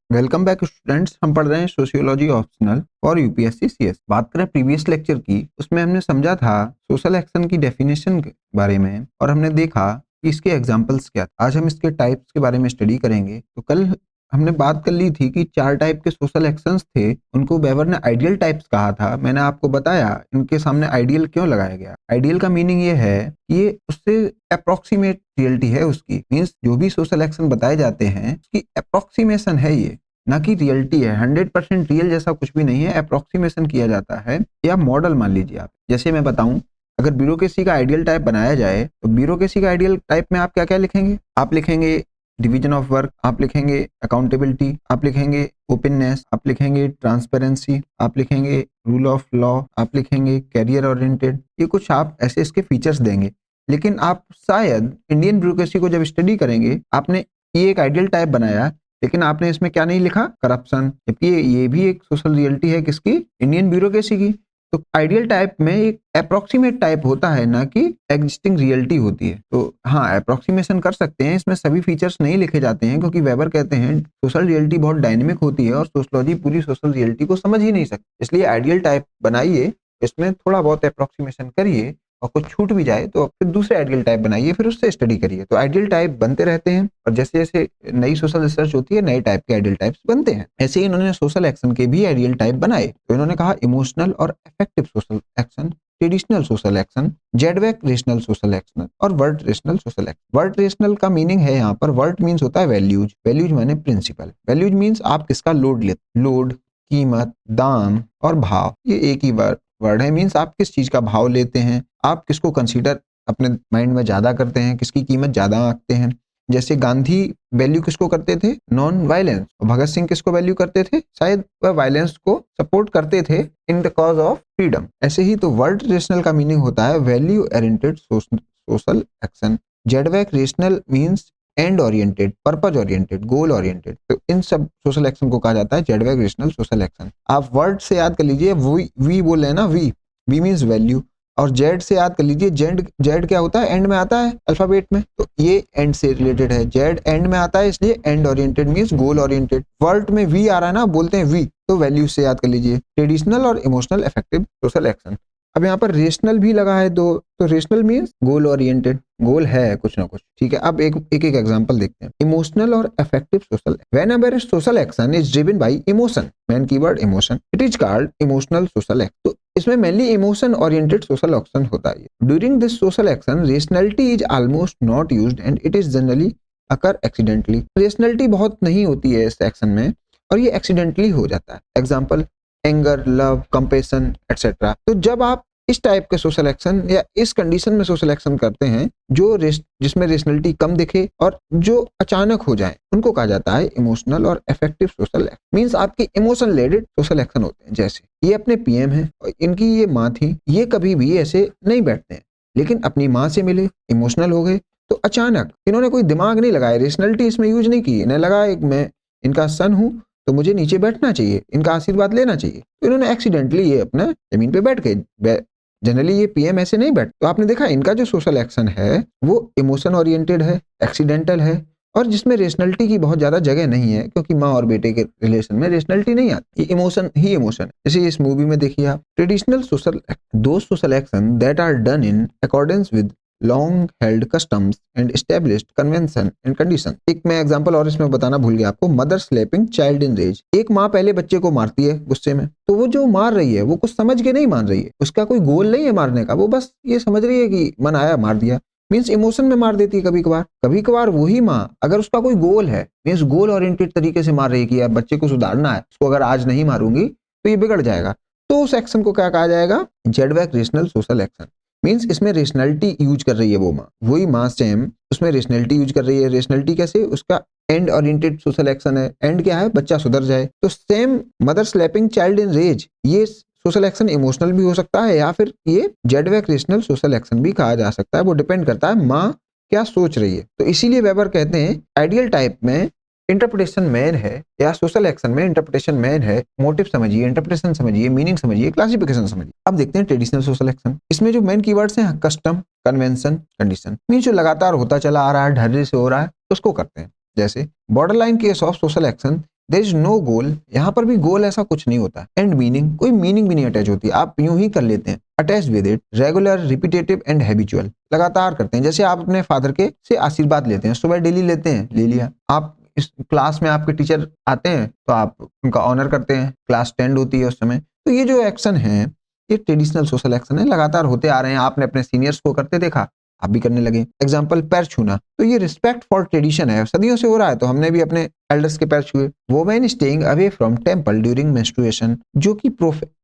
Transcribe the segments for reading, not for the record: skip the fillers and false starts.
Welcome back students. हम पढ़ रहे हैं सोशियोलॉजी ऑप्शनल और यूपीएससी सीएस। बात करें प्रीवियस लेक्चर की, उसमें हमने समझा था सोशल एक्शन की डेफिनेशन के बारे में और हमने देखा कि इसके एग्जांपल्स क्या थे। आज हम इसके टाइप्स के बारे में स्टडी करेंगे। तो कल हमने बात कर ली थी कि 4 टाइप के सोशल एक्शंस थे, उनको वेबर ने आइडियल टाइप्स कहा था। मैंने आपको बताया इनके सामने आइडियल क्यों लगाया गया। आइडियल का मीनिंग ये है कि ये उससे अप्रोक्सीमेट रियलिटी है उसकी, मीन्स जो भी सोशल एक्शन बताए जाते हैं उसकी अप्रोक्सीमेशन है ये, ना कि रियलिटी है। 100% रियल जैसा कुछ भी नहीं है, अप्रोक्सीमेशन किया जाता है या मॉडल मान लीजिए आप। जैसे मैं बताऊं, अगर ब्यूरोक्रेसी का आइडियल टाइप बनाया जाए तो ब्यूरोक्रेसी का आइडियल टाइप में आप क्या क्या लिखेंगे? आप लिखेंगे डिवीजन ऑफ वर्क, आप लिखेंगे अकाउंटेबिलिटी, आप लिखेंगे ओपननेस, आप लिखेंगे ट्रांसपेरेंसी, आप लिखेंगे रूल ऑफ लॉ, आप लिखेंगे कैरियर ओरिएंटेड। ये कुछ आप ऐसे इसके फीचर्स देंगे। लेकिन आप शायद इंडियन ब्यूरोक्रेसी को जब स्टडी करेंगे, आपने ये एक आइडियल टाइप बनाया, लेकिन आपने इसमें क्या नहीं लिखा? करप्शन। जबकि ये भी एक सोशल रियलिटी है किसकी? इंडियन ब्यूरोक्रेसी की। तो आइडियल टाइप में एक अप्रोक्सीमेट टाइप होता है, ना कि एग्जिस्टिंग रियलिटी होती है। तो हाँ, अप्रोक्सीमेशन कर सकते हैं, इसमें सभी फीचर्स नहीं लिखे जाते हैं, क्योंकि वेबर कहते हैं सोशल रियलिटी बहुत डायनेमिक होती है और सोशलॉजी पूरी सोशल रियलिटी को समझ ही नहीं सकती। इसलिए आइडियल टाइप बनाइए, इसमें थोड़ा बहुत अप्रोक्सीमेशन करिए और कुछ छूट भी जाए तो फिर दूसरे आइडियल टाइप बनाइए, फिर उससे स्टडी करिए। तो आइडियल टाइप बनते रहते हैं और जैसे जैसे नई सोशल रिसर्च होती है, नए टाइप के आइडियल टाइप्स बनते हैं। ऐसे ही इन्होंने सोशल एक्शन के भी आइडियल टाइप बनाए। तो इन्होंने कहा इमोशनल और effective social action, traditional social action, zweck rational social action और wert rational social action. Wert rational का मीनिंग है यहाँ पर, वर्ड मीन्स होता है वैल्यूज, वैल्यूज माने प्रिंसिपल, वैल्यूज मीन्स आप किसका लोड लेते, लोड, कीमत, दाम और भाव, ये एक ही वर्ड है। मीन्स आप किस चीज का भाव लेते हैं, आप किसको कंसीडर अपने माइंड में ज्यादा करते हैं, किसकी कीमत ज्यादा आंकते हैं। जैसे गांधी वैल्यू किसको करते थे? Non violence. और भगत सिंह किसको वैल्यू करते थे? शायद वह वायलेंस को सपोर्ट करते थे in the cause of freedom. ऐसे ही तो वर्ड रेशनल का मीनिंग होता है वैल्यू ओरिएंटेड सोशल एक्शन। जेडवैक rational means end oriented, purpose oriented, goal oriented. तो इन सब सोशल एक्शन को कहा जाता है जेडवैक रेशनल सोशल एक्शन। आप वर्ड से याद कर लीजिए, वी बोल रहे हैं ना, वी मीन्स वैल्यू। और जेड से याद कर लीजिए, जेड जेड क्या होता है? एंड में आता है अल्फाबेट में, तो ये एंड से रिलेटेड है। जेड एंड में आता है, इसलिए and oriented means goal oriented. Word में वी आ रहा है ना, बोलते हैं वी, तो वैल्यू से याद कर लीजिए। ट्रेडिशनल और इमोशनल इफेक्टिव सोशल एक्शन। अब यहाँ पर रेशनल भी लगा है दो, तो रेशनल मीन्स गोल ओरिएंटेड, गोल है कुछ ना कुछ, ठीक है। अब एक एक एग्जांपल देखते हैं। इमोशनल और effective social. Whenever a social action is driven by emotion, main keyword emotion, it is called emotional social action. तो इसमें mainly emotion oriented social action होता है। During this social action rationality is almost not used and it is generally occur accidentally. Rationality बहुत नहीं होती है इस action में और ये एक्सीडेंटली हो जाता है। Example anger, love, compassion etcetera. तो जब आप इस टाइप के सोशल एक्शन या इस कंडीशन में सोशल एक्शन करते हैं जो जिसमें रेशनलिटी कम दिखे और जो अचानक हो जाए, उनको कहा जाता है इमोशनल और इफेक्टिव सोशल एक्शन। मींस आपके इमोशन रिलेटेड सोशल एक्शन होते हैं। जैसे ये अपने पीएम हैं और इनकी ये माँ थी, ये कभी भी ऐसे नहीं बैठते हैं, लेकिन अपनी माँ से मिले, इमोशनल हो गए, तो अचानक इन्होंने कोई दिमाग नहीं लगाया, रेशनलिटी इसमें यूज नहीं की। इन्हें लगा एक मैं इनका सन हूं तो मुझे नीचे बैठना चाहिए, इनका आशीर्वाद लेना चाहिए, तो इन्होंने एक्सीडेंटली ये अपना जमीन पे बैठ गए। जनरली ये पीएम ऐसे नहीं बैठ। तो आपने देखा इनका जो सोशल एक्शन है वो इमोशन ओरिएंटेड है, एक्सीडेंटल है और जिसमें रेशनलिटी की बहुत ज्यादा जगह नहीं है, क्योंकि माँ और बेटे के रिलेशन में रेशनलिटी नहीं आती, ये इमोशन ही इमोशन। जैसे इस मूवी में देखिए आप, traditional social, those social action that are done in accordance with long held customs and established convention and condition. एक मैं एग्जांपल और इसमें बताना भूल गया आपको, mother slapping child in rage. एक माँ पहले बच्चे को मारती है गुस्से में, तो वो जो मार रही है वो कुछ समझ के नहीं मार रही है, उसका कोई गोल नहीं है मारने का, वो बस ये समझ रही है कि मन आया मार दिया। मीन्स इमोशन में मार देती है कभी कभार वही माँ, अगर उसका कोई गोल है, मीन्स गोल ओरिएंटेड तरीके से मार रही है कि यार बच्चे को सुधारना है, उसको अगर आज नहीं मारूंगी तो ये बिगड़ जाएगा, तो उस एक्शन को क्या कहा जाएगा? Zweck rational social action. Means इसमें रेशनलिटी यूज कर रही है वो माँ, वही माँ सेम उसमें रेशनलिटी यूज कर रही है। रेशनलिटी कैसे? उसका एंड ओरिएंटेड सोशल एक्शन है, एंड क्या है? बच्चा सुधर जाए। तो same mother slapping child in rage, ये सोशल एक्शन इमोशनल भी हो सकता है या फिर ये जेडवैक रेशनल सोशल एक्शन भी कहा जा सकता है, वो डिपेंड करता है माँ क्या सोच रही है। तो इसीलिए वेबर कहते हैं आइडियल टाइप में इंटरप्रिटेशन मैन है या सोशल एक्शन में इंटरप्रिटेशन मैन है। मोटिव समझिए, इंटरप्रिटेशन समझिए, मीनिंग समझिए, क्लासिफिकेशन समझिए। अब देखते हैं ट्रेडिशनल सोशल एक्शन। इसमें जो मेन कीवर्ड्स हैं कस्टम, कन्वेंशन, कंडीशन। मीन जो लगातार होता चला आ रहा है, ढर्रे से हो रहा है, उसको करते हैं। जैसे border line case of social action there is no goal, यहाँ पर भी गोल ऐसा कुछ नहीं होता। एंड मीनिंग, कोई मीनिंग भी नहीं अटैच होती, आप यूं ही कर लेते हैं। Attach with it regular repetitive and habitual, लगातार करते हैं। जैसे आप अपने फादर के से आशीर्वाद लेते हैं, सुबह डेली लेते हैं, ले लिया। आप इस क्लास में आपके टीचर आते हैं तो आप उनका ऑनर करते हैं, क्लास टेंड होती है उस समय। तो ये जो एक्शन है ये ट्रेडिशनल सोशल एक्शन है, लगातार होते आ रहे हैं। आपने अपने सीनियर्स को करते देखा, आप भी करने लगे। एग्जाम्पल पैर छूना, तो ये रिस्पेक्ट फॉर ट्रेडिशन है, सदियों से हो रहा है, तो हमने भी अपने एल्डर्स के पैर छुए। Women staying away from temple during menstruation, जो कि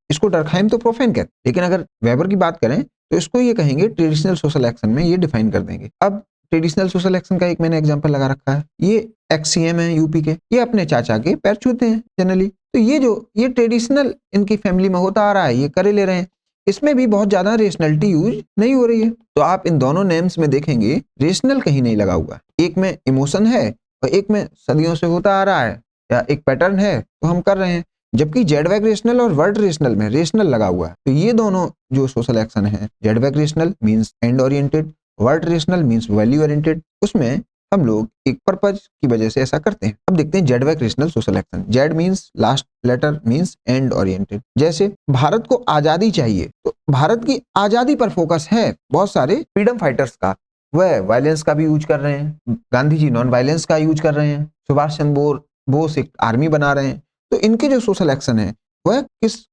इसको डरखाइम तो प्रोफेन कहते हैं, लेकिन अगर वेबर की बात करें तो इसको ये कहेंगे ट्रेडिशनल सोशल एक्शन में, ये डिफाइन कर देंगे। अब ट्रेडिशनल सोशल एक्शन का एक मैंने एग्जांपल लगा रखा है, ये एक्स-सीएम है यूपी के, ये अपने चाचा के पैर छूते हैं जनरली। तो ये ट्रेडिशनल इनकी फैमिली में होता आ रहा है, ये करे ले रहे हैं। इसमें भी बहुत ज्यादा रेशनलिटी यूज नहीं हो रही है। तो आप इन दोनों नेम्स में देखेंगे रेशनल कहीं नहीं लगा हुआ, एक में इमोशन है और एक में सदियों से होता आ रहा है या एक पैटर्न है तो हम कर रहे हैं। जबकि जेडवैक रेशनल और वर्ड रेशनल में रेशनल लगा हुआ है। तो ये दोनों जो सोशल एक्शन है, जेडवैक rational means end oriented, wert rational means value oriented, उसमें हम लोग एक पर्पज की वजह से ऐसा करते हैं। अब देखते हैं zweck rational social action. Z means last letter means end oriented. जैसे भारत को आजादी चाहिए, तो भारत की आजादी पर फोकस है बहुत सारे फ्रीडम फाइटर्स का, वह वायलेंस का भी यूज कर रहे हैं। गांधी जी नॉन वायलेंस का यूज कर रहे हैं, सुभाष चंद्र बोस एक आर्मी बना रहे हैं। तो इनके जो सोशल एक्शन है वह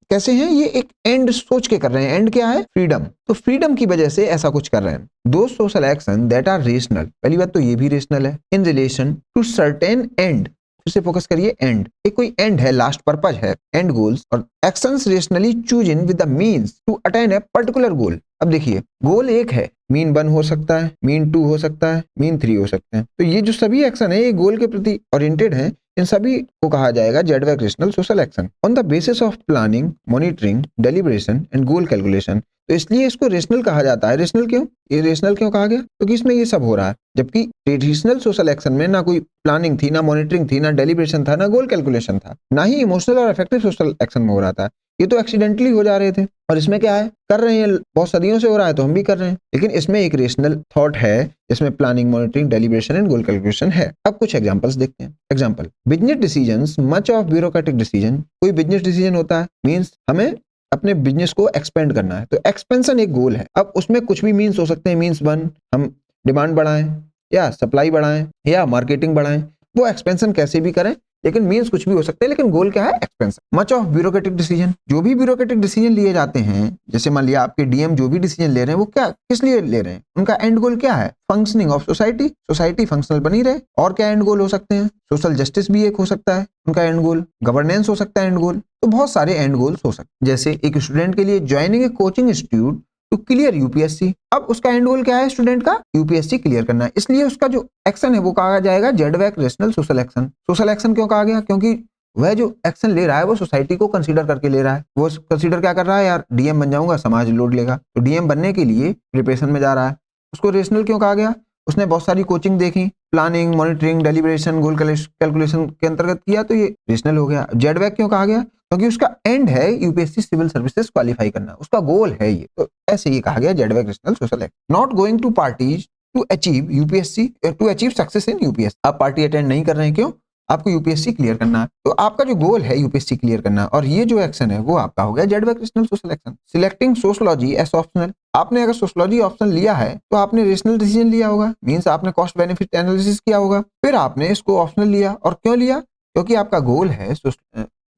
कैसे हैं, ये एक एंड सोच के कर रहे हैं। एंड क्या है? फ्रीडम। तो फ्रीडम की वजह से ऐसा कुछ कर रहे हैं। Those social action that are rational, पहली बात तो ये भी रेशनल है, in relation to certain end, फिर से फोकस करिए एंड, एक कोई एंड है, लास्ट पर्पज है, एंड गोल्स, और actions rationally choose in with the means to attain a particular goal. अब देखिए गोल एक है, मीन 1 हो सकता है, मीन 2 हो सकता है, मीन 3 हो सकते हैं। तो ये जो सभी एक्शन है ये गोल के प्रति ओरिएंटेड है, इन सभी को कहा जाएगा zweck rational social action on the basis of planning, monitoring, deliberation and goal calculation. तो इसलिए इसको रेशनल कहा जाता है। रेशनल क्यों? ये रेशनल क्यों कहा गया? क्योंकि इसमें ये सब हो रहा है। जबकि ट्रेडिशनल सोशल एक्शन में ना कोई प्लानिंग थी, ना मॉनिटरिंग थी, ना डेलिब्रेशन था, ना गोल कैलकुलेशन था, ना ही इमोशनल और अफेक्टिव सोशल एक्शन में हो रहा था। ये तो एक्सीडेंटली हो जा रहे थे। और इसमें क्या है, कर रहे हैं, बहुत सदियों से हो रहा है तो हम भी कर रहे हैं। लेकिन इसमें एक रेशनल थॉट है, इसमें planning, monitoring, deliberation and goal calculation है। अब कुछ एग्जांपल्स देखते हैं। Example, business decisions much of bureaucratic decision. कोई बिजनेस डिसीजन होता है, मींस हमें अपने बिजनेस को एक्सपेंड करना है, तो एक्सपेंशन एक गोल है। अब उसमें कुछ भी मीन्स हो सकते हैं। मीन्स 1 हम डिमांड बढ़ाएं या सप्लाई बढ़ाएं या मार्केटिंग बढ़ाएं, वो एक्सपेंशन कैसे भी करें, लेकिन मीन्स कुछ भी हो सकते हैं, लेकिन गोल क्या है? Expansion. Much of bureaucratic decision, जो भी ब्यूरोक्रेटिक डिसीजन लिए जाते हैं, जैसे मान लिया आपके डीएम जो भी डिसीजन ले रहे हैं वो क्या, किस लिए ले रहे हैं, उनका एंड गोल क्या है? Functioning of society, society functional बनी रहे। और क्या एंड गोल हो सकते हैं? सोशल जस्टिस भी एक हो सकता है उनका एंड गोल, गवर्नेंस हो सकता है एंड गोल। तो बहुत सारे एंड गोल्स हो सकते हैं। जैसे एक स्टूडेंट के लिए joining a coaching institute to clear UPSC, अब उसका एंड गोल क्या है? स्टूडेंट का यूपीएससी क्लियर करना है, इसलिए उसका जो एक्शन है वो कहा जाएगा zweck rational social action. Social action क्यों कहा गया? क्योंकि वह जो एक्शन ले रहा है वो सोसाइटी को कंसीडर करके ले रहा है। वो कंसीडर क्या कर रहा है? यार डीएम बन जाऊंगा, समाज लोड लेगा, तो डीएम बनने के लिए प्रिपरेशन में जा रहा है। उसको रेशनल क्यों कहा गया? उसने बहुत सारी कोचिंग देखी, प्लानिंग, मॉनिटरिंग, डेलिब्रेशन, गोल कैलकुलेशन के अंतर्गत किया, तो ये रेशनल हो गया। जेडवैक क्यों कहा गया? क्योंकि उसका एंड है यूपीएससी सिविल सर्विसेज क्वालिफाई करना, उसका गोल है ये, तो ऐसे ये कहा गया zweck rational social action. Not going to parties to achieve UPSC, to achieve success in UPSC. आप पार्टी अटेंड नहीं कर रहे हैं, क्यों? आपको यूपीएससी क्लियर करना है, तो आपका जो गोल है यूपीएससी क्लियर करना, और ये जो एक्शन है वो आपका हो गया zweck rational social action. Selecting sociology as optional, आपने अगर सोशियोलॉजी ऑप्शन लिया है तो आपने रेशनल डिसीजन लिया होगा, मींस आपने कॉस्ट बेनिफिट एनालिसिस किया होगा, फिर आपने इसको ऑप्शनल लिया। और क्यों लिया? क्योंकि आपका गोल है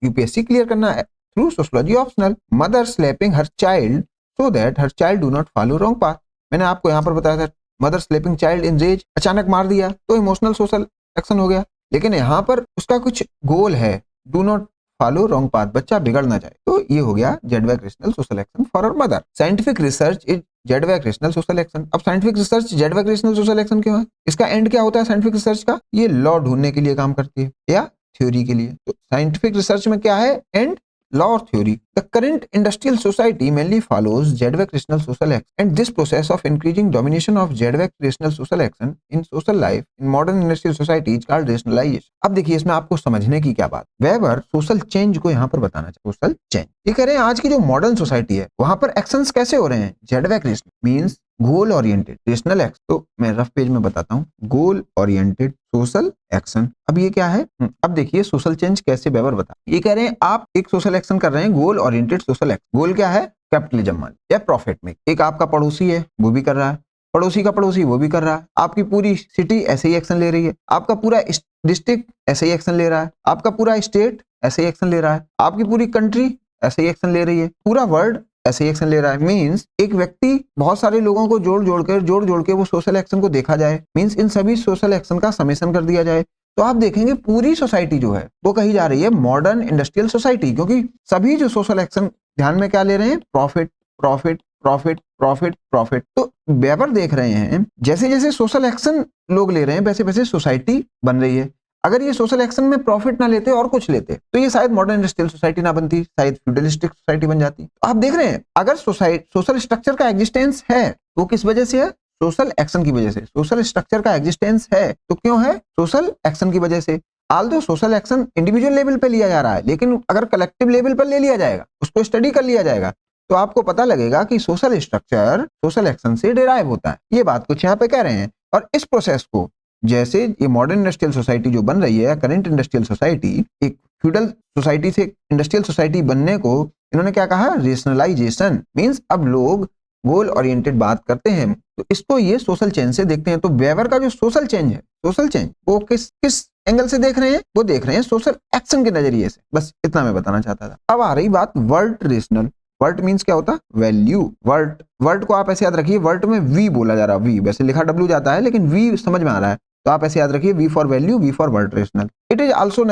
यूपीएससी क्लियर करना है through sociology optional. Mother slapping her child so that her child do not follow wrong path, मैंने आपको यहाँ पर बताया था, mother slapping child in rage, अचानक मार दिया तो इमोशनल सोशल एक्शन हो गया। लेकिन यहाँ पर उसका कुछ गोल है, do not follow wrong path, बच्चा बिगड़ ना जाए, तो ये हो गया zweck rational social action for our mother. Scientific research is zweck rational social action. अब scientific research zweck rational social action क्यों है? इसका एंड क्या होता है साइंटिफिक रिसर्च का? ये लॉ ढूंढने के लिए काम करती है या थ्योरी के लिए। तो साइंटिफिक रिसर्च में क्या है? And, law or theory. The current industrial society mainly follows Jedwak rational social action, and this process of increasing domination of Jedwak rational social action in social life in modern industrial society is called rationalization. अब देखिए इसमें आपको समझने की क्या बात, weber social change को यहाँ पर बताना चाहिए। सोशल चेंज ये कह रहे हैं आज की जो मॉडर्न सोसाइटी है वहां पर एक्शंस कैसे हो रहे हैं? Zweck rational means goal oriented rational action, तो मैं रफ पेज में बताता हूँ, गोल ओरिएंटेड सोशल एक्शन। अब ये क्या है, अब देखिए सोशल चेंज कैसे वेबर बता, ये कह रहे हैं आप एक सोशल एक्शन कर रहे हैं, गोल ओरिएंटेड सोशल एक्शन। गोल क्या है, कैपिटलिज्म मान या प्रॉफिट में। एक आपका पड़ोसी है वो भी कर रहा है, पड़ोसी का पड़ोसी वो भी कर रहा है, आपकी पूरी सिटी ऐसे ही एक्शन ले रही है, आपका पूरा डिस्ट्रिक्ट ऐसे ही एक्शन ले रहा है, आपका पूरा स्टेट ऐसे ही एक्शन ले रहा है, आपकी पूरी कंट्री ऐसे ही एक्शन ले रही है, पूरा वर्ल्ड ऐसे ही एक्शन ले रहा है। मींस एक व्यक्ति बहुत सारे लोगों को जोड़ के वो सोशल एक्शन को देखा जाए, मींस इन सभी सोशल एक्शन का समेशन कर दिया जाए, तो आप देखेंगे पूरी सोसाइटी जो है वो कही जा रही है मॉडर्न इंडस्ट्रियल सोसाइटी, क्योंकि सभी जो सोशल एक्शन ध्यान में क्या ले रहे हैं, profit profit profit profit profit. तो वेबर देख रहे हैं जैसे जैसे सोशल एक्शन लोग ले रहे हैं वैसे वैसे सोसाइटी बन रही है। अगर ये सोशल एक्शन में प्रॉफिट ना लेते और कुछ लेते तो ये शायद मॉडर्न इंडस्ट्रियल सोसाइटी ना बनती, शायद फ्यूडलिस्टिक सोसाइटी बन जाती। तो आप देख रहे हैं अगर सोशल स्ट्रक्चर का एग्जिस्टेंस है वो किस वजह से है, सोशल एक्शन की वजह से। सोशल स्ट्रक्चर का एग्जिस्टेंस है तो क्यों है, सोशल एक्शन की वजह से। Aldous social action individual level पे लिया जा रहा है, लेकिन अगर कलेक्टिव लेवल पर ले लिया जाएगा, उसको स्टडी कर लिया जाएगा, तो आपको पता लगेगा कि सोशल स्ट्रक्चर सोशल एक्शन से डिराइव होता है। ये बात कुछ यहाँ पे कह रहे हैं। और इस प्रोसेस को जैसे ये मॉडर्न इंडस्ट्रियल सोसाइटी जो बन रही है, करंट इंडस्ट्रियल सोसाइटी, एक फ्यूडल सोसाइटी से इंडस्ट्रियल सोसाइटी बनने को इन्होंने क्या कहा, रेशनलाइजेशन। मींस अब लोग गोल ओरिएंटेड बात करते हैं, तो इसको ये सोशल चेंज से देखते हैं। तो वेबर का जो सोशल चेंज है, सोशल चेंज वो किस किस एंगल से देख रहे हैं, वो देख रहे हैं सोशल एक्शन के नजरिए से। बस इतना मैं बताना चाहता था। अब आ रही बात वर्ड रेशनल। वर्ड मींस क्या होता है, वैल्यू। वर्ड को आप ऐसे याद रखिए, वर्ड में वी बोला जा रहा है, वी वैसे लिखा डब्ल्यू जाता है लेकिन वी समझ में आ रहा है, तो आप ऐसे याद रखिए, V for value, V for word rational. It is also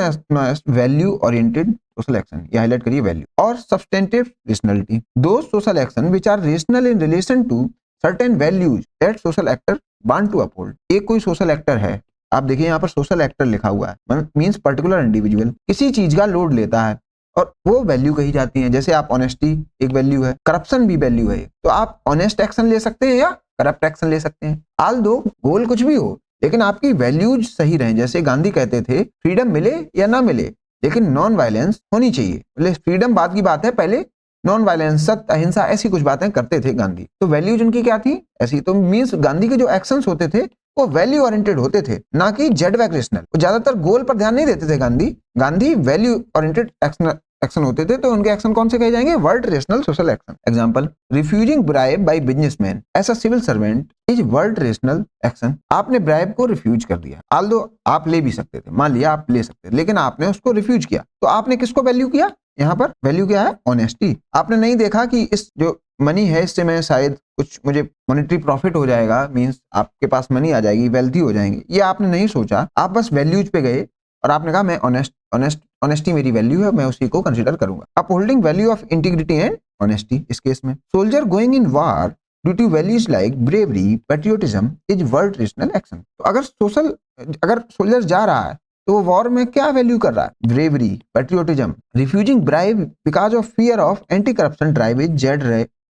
value oriented social action, ये हाईलाइट करिए, वैल्यू। और substantive rationality, those social action which are rational in relation to certain values that social actor want to uphold. एक कोई social actor है, आप देखिए यहाँ पर सोशल एक्टर लिखा हुआ है, मींस पर्टिकुलर इंडिविजुअल किसी चीज का लोड लेता है और वो वैल्यू कही जाती है। जैसे आप ऑनेस्टी एक वैल्यू है, करप्शन भी वैल्यू है, तो आप ऑनेस्ट एक्शन ले सकते हैं या करप्ट एक्शन ले सकते हैं। आल दो गोल कुछ भी हो, लेकिन आपकी वैल्यूज सही रहें। जैसे गांधी कहते थे फ्रीडम मिले या ना मिले लेकिन नॉन वायलेंस होनी चाहिए। फ्रीडम बाद की बात है, पहले नॉन वायलेंस, सत्य, अहिंसा, ऐसी कुछ बातें करते थे गांधी। तो वैल्यूज उनकी क्या थी, ऐसी। तो मींस गांधी के जो एक्शंस होते थे वो वैल्यू ओरिएंटेड होते थे, ना कि जेड वैक्रेशनल। ज्यादातर गोल पर ध्यान नहीं देते थे गांधी वैल्यू ओरिएंटेड एक्शन होते थे। तो उनके एक्शन कौन से कहे जाएंगे, word rational social action. Example, refusing bribe by businessman as a civil servant is word rational action. आपने ब्राइब को रिफ्यूज कर दिया, आल्दो आप ले भी सकते थे, मान लिया आप ले सकते थे, लेकिन आपने उसको रिफ्यूज किया, तो आपने किसको वैल्यू किया, यहाँ पर वैल्यू क्या है, ऑनेस्टी। आपने नहीं देखा कि इस जो मनी है इससे मैं शायद कुछ मुझे मॉनेटरी प्रॉफिट हो जाएगा, मींस आपके पास मनी आ जाएगी, वेल्थी हो जाएंगे, ये आपने नहीं सोचा। आप बस वैल्यूज पे गए और आपने कहा मैं ऑनेस्टी मेरी वैल्यू है, मैं उसी को कंसीडर करूंगा। Up holding value of integrity and honesty इस केस में। Soldier going in war due to values like bravery patriotism is word rational action. तो अगर सोल्जर जा रहा है तो वो वॉर में क्या वैल्यू कर रहा है, bravery, patriotism. Refusing bribe because of fear of anti corruption drive is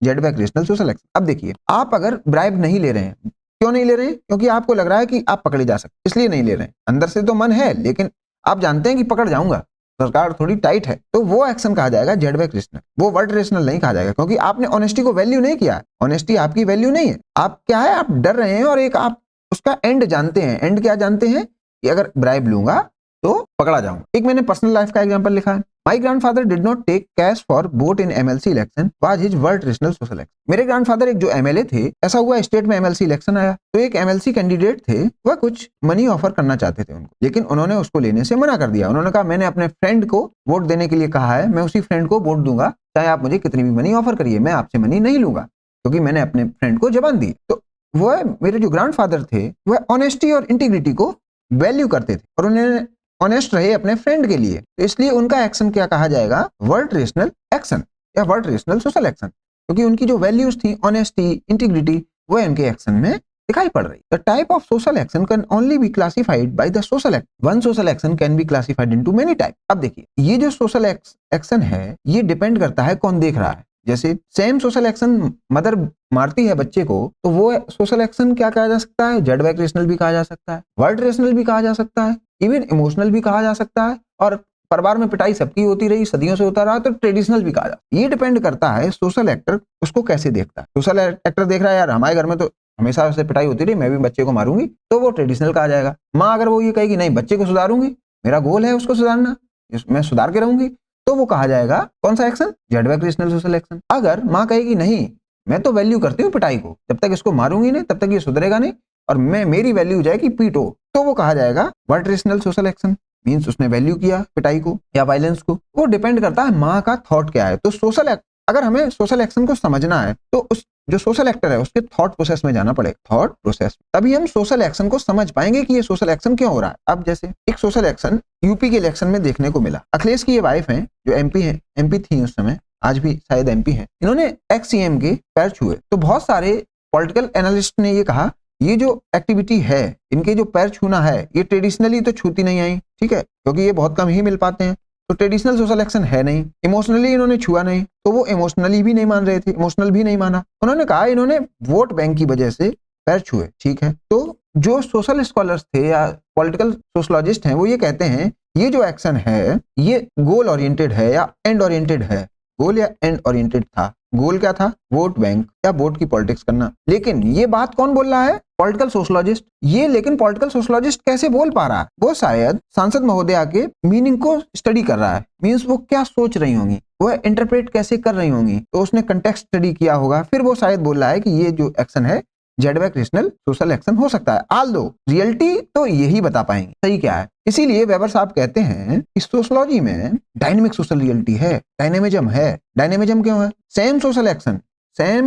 Z back rational social action. अब देखिए, आप अगर ब्राइब नहीं ले रहे हैं, क्यों नहीं ले रहे हैं, क्योंकि आपको लग रहा है कि आप पकड़े जा सकते, इसलिए नहीं ले रहे हैं। अंदर से तो मन है लेकिन आप जानते हैं कि पकड़ जाऊंगा, सरकार थोड़ी टाइट है, तो वो एक्शन कहा जाएगा जेड बैक रेशनल, वो वर्ड रेशनल नहीं कहा जाएगा, क्योंकि आपने ऑनेस्टी को वैल्यू नहीं किया। ऑनेस्टी आपकी वैल्यू नहीं है, आप क्या है, आप डर रहे हैं और एक आप उसका एंड जानते हैं। एंड क्या जानते हैं कि अगर ब्राइब लूंगा तो पकड़ा जाऊंगा। एक मैंने पर्सनल लाइफ का एग्जांपल लिखा है, my grandfather did not take cash for vote in MLC election was his word rational social action. मेरे ग्रैंडफादर एक जो एमएलए थे, ऐसा हुआ स्टेट में एमएलसी इलेक्शन आया, तो एक एमएलसी कैंडिडेट थे, वह कुछ मनी ऑफर करना चाहते थे उनको, लेकिन उन्होंने उसको लेने से मना कर दिया। उन्होंने कहा मैंने अपने फ्रेंड को वोट देने के लिए कहा है, मैं उसी फ्रेंड को वोट दूंगा, चाहे आप मुझे कितनी भी मनी ऑफर करिए, मैं आपसे मनी नहीं लूंगा, क्योंकि मैंने अपने फ्रेंड को जबान दी। तो वह मेरे जो ग्रैंडफादर थे वह ऑनेस्टी और इंटीग्रिटी को वैल्यू करते थे और उन्होंने ऑनेस्ट रहे अपने फ्रेंड के लिए, तो इसलिए उनका एक्शन क्या कहा जाएगा, वर्ड रेशनल एक्शन या वर्ड रेशनल सोशल एक्शन, क्योंकि उनकी जो वैल्यूज थी, ऑनेस्टी, इंटीग्रिटी, वो उनके एक्शन में दिखाई पड़ रही। The type of social action can only be classified by the social act. One social action can be classified into many type. अब देखिए, ये जो सोशल एक्शन है ये डिपेंड करता है कौन देख रहा है। जैसे सेम सोशल एक्शन मदर मारती है बच्चे को, तो वो सोशल एक्शन क्या कहा जा सकता है, जेड बैक रेशनल भी कहा जा सकता है, वर्ड रेशनल भी कहा जा सकता है, इवन इमोशनल भी कहा जा सकता है और परिवार में पिटाई सबकी होती रही, सदियों से होता रहा, तो ट्रेडिशनल भी कहा जाता है। ये डिपेंड करता है सोशल एक्टर उसको कैसे देखता है। सोशल एक्टर देख रहा है यार हमारे घर में तो हमेशा से पिटाई होती रही, मैं भी बच्चे को मारूंगी, तो वो ट्रेडिशनल कहा जाएगा। माँ अगर वो ये कहेगी नहीं बच्चे को सुधारूंगी, मेरा गोल है उसको सुधारना, मैं सुधार के रहूंगी, तो वो कहा जाएगा कौन सा एक्शन, जेड वाइक्रेशनल सोशल एक्शन। अगर माँ कहेगी नहीं मैं तो वैल्यू करती हूँ पिटाई को, जब तक इसको मारूंगी नहीं तब तक ये सुधरेगा नहीं और मैं मेरी वैल्यू हो जाएगी पीटो, तो वो कहा जाएगा वर्ड सोशल एक्शन। मींस उसने वैल्यू किया पिटाई को या वायलेंस को। वो डिपेंड करता है माँ का थॉट क्या है। तो सोशल अगर हमें सोशल एक्शन को समझना है तो उस जो सोशल एक्टर है उसके थॉट प्रोसेस में जाना पड़ेगा, थॉट प्रोसेस, तभी हम सोशल एक्शन को समझ पाएंगे कि ये सोशल एक्शन क्यों हो रहा है। अब जैसे एक सोशल एक्शन यूपी के इलेक्शन में देखने को मिला। अखिलेश की ये वाइफ है जो एमपी थी उस समय, आज भी शायद एमपी है, इन्होंने एक्स सीएम के पैर छुए। तो बहुत सारे पॉलिटिकल एनालिस्ट ने ये कहा ये जो एक्टिविटी है, इनके जो पैर छूना है, ये ट्रेडिशनली तो छूती नहीं आई, ठीक है, क्योंकि ये बहुत कम ही मिल पाते हैं, तो ट्रेडिशनल सोशल एक्शन है नहीं। इमोशनली इन्होंने छुआ नहीं, तो वो इमोशनली भी नहीं मान रहे थे, इमोशनल भी नहीं माना। उन्होंने कहा इन्होंने वोट बैंक की वजह से पैर छुए, ठीक है। तो जो सोशल स्कॉलर्स थे या पॉलिटिकल सोशलॉजिस्ट हैं वो ये कहते हैं ये जो एक्शन है ये गोल ओरिएंटेड है या एंड ओरिएंटेड है। गोल या एंड ओरिएंटेड था। गोल क्या था? वोट बैंक या वोट की पॉलिटिक्स करना। लेकिन ये बात कौन बोल रहा है? Political sociologist. ये लेकिन पॉलिटिकल सोशलॉजिस्ट कैसे बोल पा रहा है? वो शायद सांसद महोदया के मीनिंग को स्टडी कर रहा है। मीन्स वो क्या सोच रही होंगी, वो इंटरप्रेट कैसे कर रही होंगी, तो उसने कंटेक्स्ट स्टडी किया होगा, फिर वो शायद बोल रहा है कि ये जो एक्शन है जेड वाइक्रेशनल सोशल एक्शन हो सकता है। आल दो रियलिटी तो यही बता पाएंगे सही क्या है। इसीलिए वेबर साहब कहते हैं कि सोशलॉजी में डायनेमिक सोशल रियलिटी है, डायनेमिज्म है। डायनेमिज्म क्यों है? सेम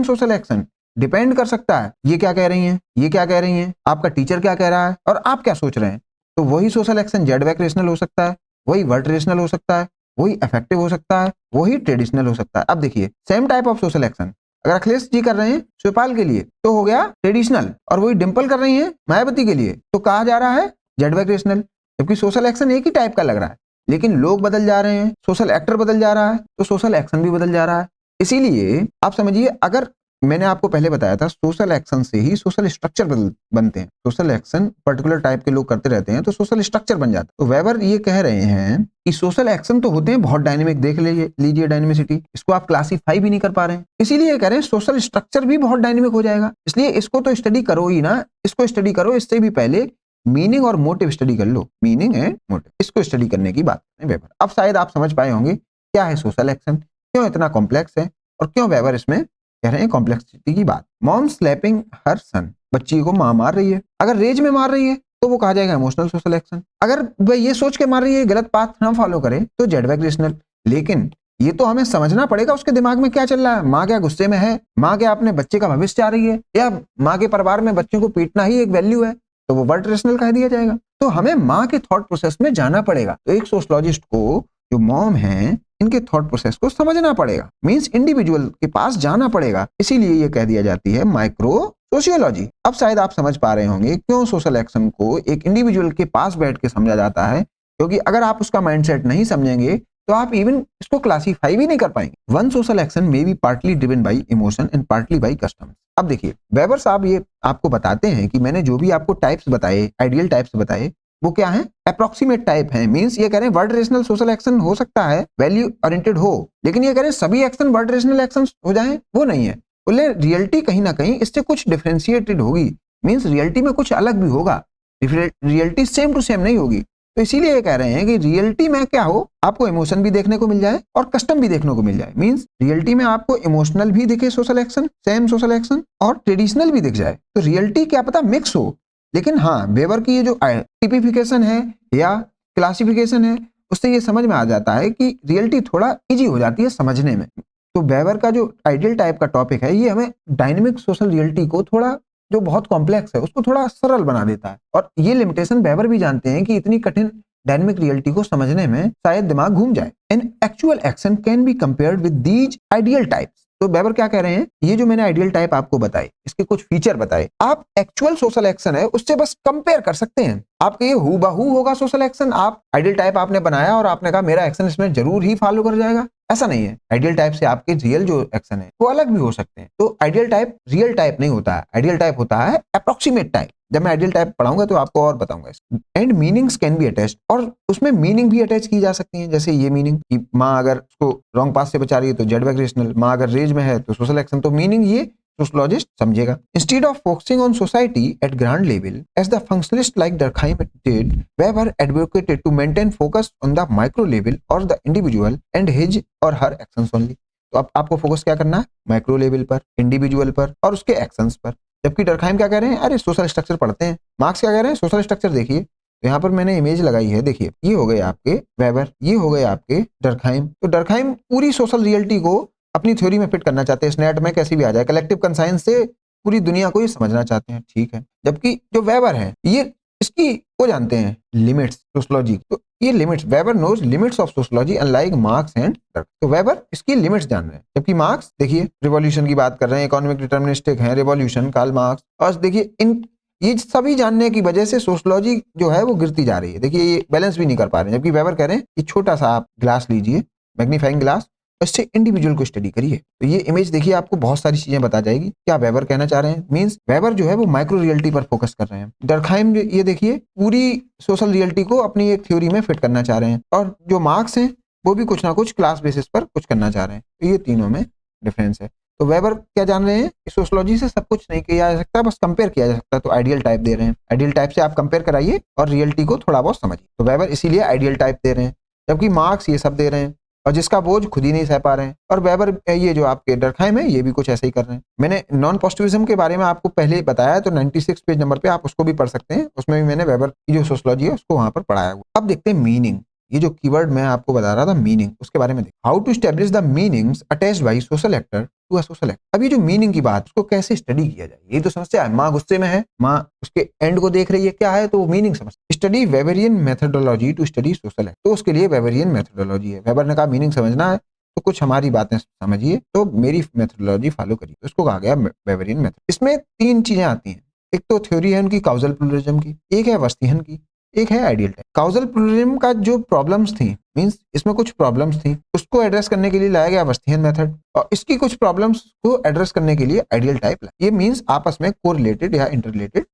सोशल एक्शन डिपेंड कर सकता है ये क्या कह रही हैं, ये क्या कह रही हैं, आपका टीचर क्या कह रहा है और आप क्या सोच रहे हैं। तो वही सोशल एक्शन जेड वाइक्रेशनल हो सकता है, वही वर्ड रेशनल हो सकता है, वही इफेक्टिव हो सकता है, वही ट्रेडिशनल हो सकता है। अब देखिए same type of social action अगर अखिलेश जी कर रहे हैं शिवपाल के लिए तो हो गया ट्रेडिशनल, और वही डिंपल कर रही हैं मायावती के लिए तो कहा जा रहा है जेड वाइक्रेशनल। जबकि सोशल एक्शन एक ही टाइप का लग रहा है, लेकिन लोग बदल जा रहे हैं, सोशल एक्टर बदल जा रहा है, तो सोशल एक्शन भी बदल जा रहा है। इसीलिए आप समझिए, अगर मैंने आपको पहले बताया था सोशल एक्शन से ही सोशल स्ट्रक्चर बनते हैं। सोशल एक्शन पर्टिकुलर टाइप के लोग करते रहते हैं तो सोशल स्ट्रक्चर बन जाता है। तो वेबर ये कह रहे हैं कि सोशल एक्शन तो होते हैं बहुत डायनेमिक, देख लीजिए डायनेमिसिटी, इसको आप क्लासीफाई भी नहीं कर पा रहे हैं। इसीलिए ये कह रहे हैं सोशल स्ट्रक्चर भी बहुत डायनेमिक हो जाएगा। इसलिए इसको तो स्टडी करो ही ना, इसको स्टडी करो, इससे भी पहले मीनिंग और मोटिव स्टडी कर लो। मीनिंग एंड मोटिव, इसको स्टडी करने की बात करें वेबर। अब शायद आप समझ पाए होंगे क्या है सोशल एक्शन, क्यों इतना कॉम्प्लेक्स है और क्यों वेबर इसमें कह रहे हैं कॉम्प्लेक्सिटी की बात। मॉम स्लैपिंग हर सन, बच्ची को मां मार रही है, अगर रेज में मार रही है तो वो कहा जाएगा इमोशनल सोशल एक्शन। अगर वह ये सोच के मार रही है गलत पाथ ना फॉलो करे तो जेड वाइक्रेशनल। लेकिन ये तो हमें समझना पड़ेगा उसके दिमाग में क्या चल रहा है। माँ क्या गुस्से में है, माँ क्या अपने बच्चे का भविष्य चाह रही है, या माँ के परिवार में बच्चों को पीटना ही एक वैल्यू है, तो वो वर्ड रेशनल कह दिया जाएगा। तो हमें माँ के थॉट प्रोसेस में जाना पड़ेगा। तो एक सोशलॉजिस्ट को जो मॉम है इनके थॉट प्रोसेस को समझना पड़ेगा, मींस इंडिविजुअल के पास जाना पड़ेगा। इसीलिए ये कह दिया जाती है माइक्रो सोशियोलॉजी। अब शायद आप समझ पा रहे होंगे क्यों सोशल एक्शन को एक इंडिविजुअल के पास बैठ के समझा जाता है, क्योंकि अगर आप उसका माइंडसेट नहीं समझेंगे तो आप इवन इसको क्लासीफाई भी नहीं कर पाएंगे। One social action may be partly driven by emotion and partly by custom. अब देखिए वेबर साहब ये आपको बताते हैं कि मैंने जो भी आपको टाइप्स बताए, आइडियल टाइप्स बताए, वो क्या है? अप्रोक्सीमेट टाइप है। मींस ये कह रहे हैं वर्ड रेशनल सोशल एक्शन हो सकता है, वैल्यू ओरिएंटेड हो, लेकिन ये कह रहे हैं सभी एक्शन वर्ड रेशनल एक्शन हो जाए, वो नहीं है। बोले रियलिटी कहीं ना कहीं इससे कुछ डिफरेंशिएटेड होगी, मींस रियलिटी में कुछ अलग भी होगा, रियलिटी सेम टू सेम नहीं होगी। तो इसीलिए ये कह रहे हैं कि रियलिटी में क्या हो, आपको इमोशन भी देखने को मिल जाए और कस्टम भी देखने को मिल जाए। मींस रियलिटी में आपको इमोशनल भी दिखे social action, same social action, और ट्रेडिशनल भी दिख जाए। तो रियलिटी क्या पता मिक्स हो। लेकिन हाँ, वेबर की ये जो टिपिफिकेशन है या क्लासिफिकेशन है उससे ये समझ में आ जाता है कि रियलिटी थोड़ा इजी हो जाती है समझने में। तो वेबर का जो आइडियल टाइप का टॉपिक है ये हमें डायनेमिक सोशल रियलिटी को थोड़ा, जो बहुत कॉम्प्लेक्स है उसको थोड़ा सरल बना देता है। और ये लिमिटेशन वेबर भी जानते हैं कि इतनी कठिन डायनेमिक रियलिटी को समझने में शायद दिमाग घूम जाए। An actual action can be compared with these ideal types. तो वेबर क्या कह रहे हैं, ये जो मैंने आइडियल टाइप आपको बताए, इसके कुछ फीचर बताए, आप एक्चुअल सोशल एक्शन है उससे बस कंपेयर कर सकते हैं। आपके ये हूबहू होगा सोशल एक्शन, आप आइडियल टाइप आपने बनाया और आपने कहा मेरा एक्शन इसमें जरूर ही फॉलो कर जाएगा, ऐसा नहीं है। आइडियल टाइप से आपके रियल जो एक्शन है वो अलग भी हो सकते हैं। तो आइडियल टाइप रियल टाइप नहीं होता है, आइडियल टाइप होता है अप्रोक्सीमेट टाइप। जब मैं आइडियल टाइप पढ़ाऊंगा तो आपको और बताऊंगा। And meanings can be attached, और उसमें मीनिंग भी अटैच की जा सकती है। जैसे ये मीनिंग कि माँ अगर उसको रॉन्ग पाथ से बचा रही है तो जेड वैक्रेशनल, माँ अगर रेज में है तो सोशल एक्शन, तो मीनिंग ये सोशलॉजिस्ट समझेगा। Instead of focusing on society at grand level as the functionalist like Durkheim did, Weber advocated to maintain focus on the micro level और द इंडिविजुअल एंड हिज और her actions only. तो अब आपको focus क्या करना है, micro level पर, individual पर और उसके एक्शंस पर। जबकि डर्कहाइम क्या कह रहे हैं, अरे सोशल स्ट्रक्चर पढ़ते हैं। मार्क्स क्या कह रहे हैं, सोशल स्ट्रक्चर देखिए। तो यहाँ पर मैंने इमेज लगाई है, देखिए ये हो गए आपके वेबर, ये हो गए आपके डर्कहाइम। तो डर्कहाइम पूरी सोशल रियलिटी को अपनी थ्योरी में फिट करना चाहते हैं, स्नेट में कैसी भी आ जाए, कलेक्टिव कंसाइंस से पूरी दुनिया को ये समझना चाहते हैं, ठीक है। जबकि जो वेबर है ये इसकी वो जानते हैं लिमिट्स सोशलॉजी, तो ये limits, Weber knows limits of sociology unlike Marx and Durk. तो वेबर इसकी लिमिट्स जान रहे हैं, जबकि मार्क्स देखिए रिवॉल्यूशन की बात कर रहे हैं, इकोनॉमिक डिटर्मिनिस्टिक है रिवॉल्यूशन, कार्ल मार्क्स। और देखिए इन ये सभी जानने की वजह से सोशलॉजी जो है वो गिरती जा रही है। देखिए ये बैलेंस भी नहीं कर पा रहे हैं। जबकि वेबर कह रहे हैं कि छोटा सा आप ग्लास लीजिए, मैग्नीफाइंग ग्लास, इससे इंडिविजुअल को स्टडी करिए। तो ये इमेज देखिए आपको बहुत सारी चीजें बता जाएगी। क्या वेबर कहना चाह रहे हैं, मींस वेबर जो है वो माइक्रो रियलिटी पर फोकस कर रहे हैं। डर्कहाइम ये देखिए पूरी सोशल रियलिटी को अपनी एक थ्योरी में फिट करना चाह रहे हैं, और जो मार्क्स हैं वो भी कुछ ना कुछ क्लास बेसिस पर कुछ करना चाह रहे हैं। तो ये तीनों में डिफरेंस है। तो वेबर क्या जान रहे हैं कि सोशलॉजी से सब कुछ नहीं किया जा सकता, बस कंपेयर किया जा सकता है। तो आइडियल टाइप दे रहे हैं, आइडियल टाइप से आप कंपेयर कराइए और रियलिटी को थोड़ा बहुत समझिए। तो वेबर इसीलिए आइडियल टाइप दे रहे हैं, जबकि मार्क्स ये सब दे रहे हैं और जिसका बोझ खुद ही नहीं सह पा रहे हैं। और वेबर ये जो आपके डर्कहाइम है ये भी कुछ ऐसे ही कर रहे हैं। मैंने नॉन पॉजिटिविज्म के बारे में आपको पहले बताया है, तो 96 पेज नंबर पे आप उसको भी पढ़ सकते हैं। उसमें भी मैंने वेबर की जो सोशलॉजी है उसको वहां पर पढ़ाया हुआ। अब देखते हैं मीनिंग, ये जो कीवर्ड मैं आपको बता रहा था मीनिंग, उसके बारे में how to establish the meanings attached by social actor to a social actor. अब ये जो मीनिंग की बात, उसको कैसे स्टडी किया जाए, ये तो समस्या है। माँ गुस्से में है, माँ उसके एंड को देख रही है, क्या है, तो वो मीनिंग समझ। Study Weberian methodology to study social act, तो उसके लिए वेबरियन मेथोडोलॉजी है। वेबर ने कहा मीनिंग समझना है तो कुछ हमारी बातें समझिए, तो मेरी मेथोडोलॉजी फॉलो करिए। उसको कहा गया वेबरियन मेथड। इसमें तीन चीजें आती हैं, एक तो थ्योरी है उनकी काउजल प्लुरलिज्म की, एक है वस्तिहन की, एक है आइडियल टाइप। काउजल प्लुरलिज्म का जो प्रॉब्लम्स थी, मींस इसमें कुछ प्रॉब्लम्स थी, उसको एड्रेस करने के लिए लाया गया वस्तिहन मेथड, और इसकी कुछ प्रॉब्लम्स को एड्रेस करने के लिए आइडियल टाइप। ये मींस आपस में कोरिलेटेड या इंटररिलेटेड।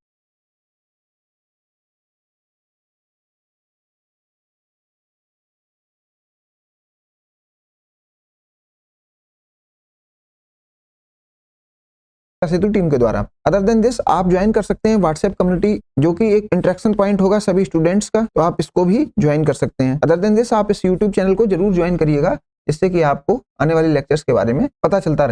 सेतु टीम के द्वारा। अदर देन दिस आप ज्वाइन कर सकते हैं व्हाट्सएप कम्युनिटी, जो कि एक इंटरेक्शन पॉइंट होगा सभी स्टूडेंट्स का, तो आप इसको भी ज्वाइन कर सकते हैं। अदर देन दिस आप इस यूट्यूब चैनल को जरूर ज्वाइन करिएगा, जिससे कि आपको आने वाले लेक्चर्स के बारे में पता चलता रहे।